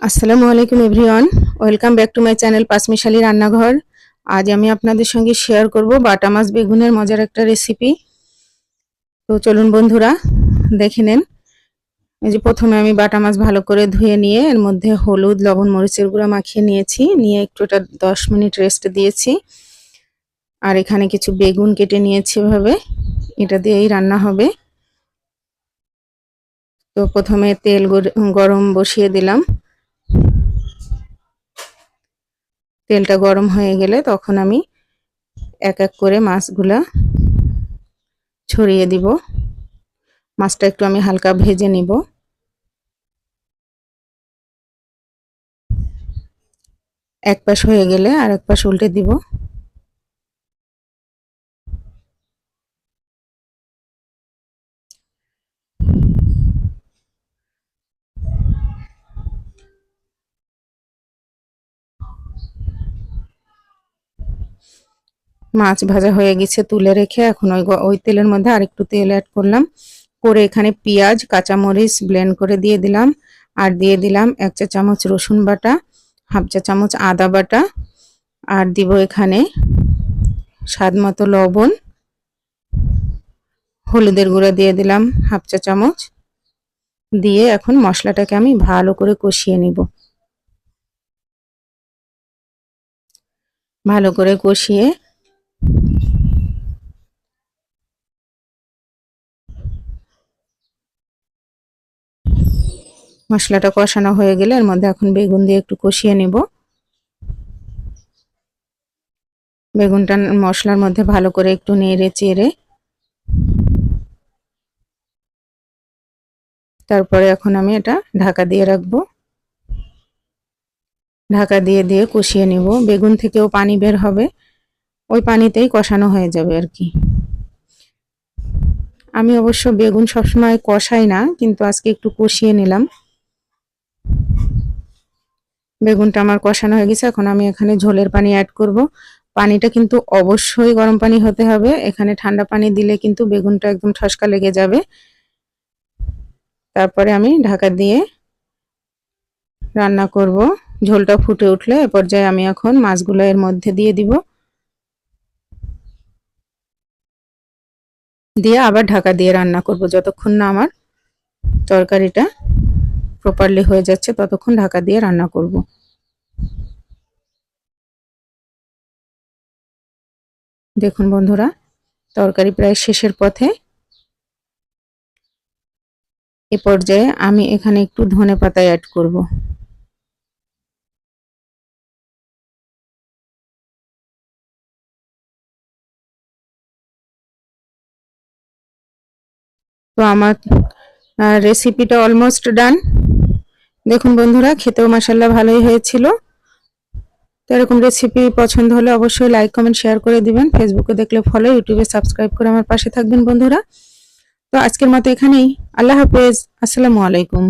আসসালামু আলাইকুম everyone, welcome back to my channel Panchmishali Rannaghar. আজ আমি আপনাদের সঙ্গে শেয়ার করব বাটা মাছ বেগুনের মজার একটা রেসিপি। তো চলুন বন্ধুরা দেখে নেন। এই যে প্রথমে আমি বাটা মাছ ভালো করে ধুয়ে নিয়ে এর মধ্যে হলুদ, লবণ, মরিচের গুঁড়া মাখিয়ে নিয়েছি, নিয়ে একটু এটা 10 মিনিট রেস্ট দিয়েছি। আর এখানে কিছু বেগুন কেটে নিয়েছি এভাবে, এটা দিয়েই রান্না হবে। তো প্রথমে তেল গরম বসিয়ে দিলাম। তেলটা গরম হয়ে গেলে তখন আমি এক এক করে মাছগুলা ছড়িয়ে দিব। মাছটা একটু আমি হালকা ভেজে নিব। এক পাশ হয়ে গেলে আর এক পাশ উল্টে দিব। মাছ ভাজা হয়ে গেছে, তুলে রেখে এখন ওই তেলের মধ্যে আরেকটু তেল অ্যাড করলাম, করে এখানে পেঁয়াজ, কাঁচামরিচ ব্লেন্ড করে দিয়ে দিলাম। আর দিয়ে দিলাম 1 চা চামচ রসুন বাটা, হাফ চা চামচ আদা বাটা, আর দিব এখানে স্বাদ মতো লবণ, হলুদের গুঁড়া দিয়ে দিলাম হাফ চা চামচ। দিয়ে এখন মশলাটাকে আমি ভালো করে কষিয়ে নিব। ভালো করে কষিয়ে মশলাটা কষানো হয়ে গেলে এর মধ্যে এখন বেগুন দিয়ে একটু কষিয়ে নিব। বেগুনটা মশলার মধ্যে ভালো করে একটু নেড়ে চেড়ে তারপরে এখন আমি এটা ঢাকা দিয়ে রাখবো। ঢাকা দিয়ে দিয়ে কষিয়ে নিব। বেগুন থেকেও পানি বের হবে, ওই পানিতেই কষানো হয়ে যাবে আর কি। আমি অবশ্য বেগুন সবসময় কষাই না, কিন্তু আজকে একটু কষিয়ে নিলাম। বেগুনটা আমার কষানো হয়ে গেছে, এখন আমি এখানে ঝোলের পানি অ্যাড করব। পানিটা কিন্তু অবশ্যই গরম পানি হতে হবে, এখানে ঠান্ডা পানি দিলে কিন্তু বেগুনটা একদম ঠসকা লেগে যাবে। তারপরে আমি ঢাকা দিয়ে রান্না করব। ঝোলটা ফুটে উঠলে এ পর্যায়ে আমি এখন মাছগুলো এর মধ্যে দিয়ে দিব, দিয়ে আবার ঢাকা দিয়ে রান্না করব যতক্ষণ না আমার তরকারিটা প্রপারলি হয়ে যাচ্ছে, ততক্ষণ ঢাকা দিয়ে রান্না করব। দেখুন বন্ধুরা, তরকারি প্রায় শেষের পথে। এ পর্যায়ে আমি এখানে একটু ধনেপাতা অ্যাড করব। তো আমার রেসিপিটা অলমোস্ট ডান। দেখুন বন্ধুরা, খেতেও মাশাআল্লাহ ভালোই হয়েছিল। তো এরকম রেসিপি পছন্দ হলে অবশ্যই লাইক, কমেন্ট, শেয়ার করে দিবেন। ফেসবুকে দেখলে ফলো, ইউটিউবে সাবস্ক্রাইব করে আমার পাশে থাকবেন বন্ধুরা। তো আজকের মতো এখানেই। আল্লাহ হাফেজ। আসসালামু আলাইকুম।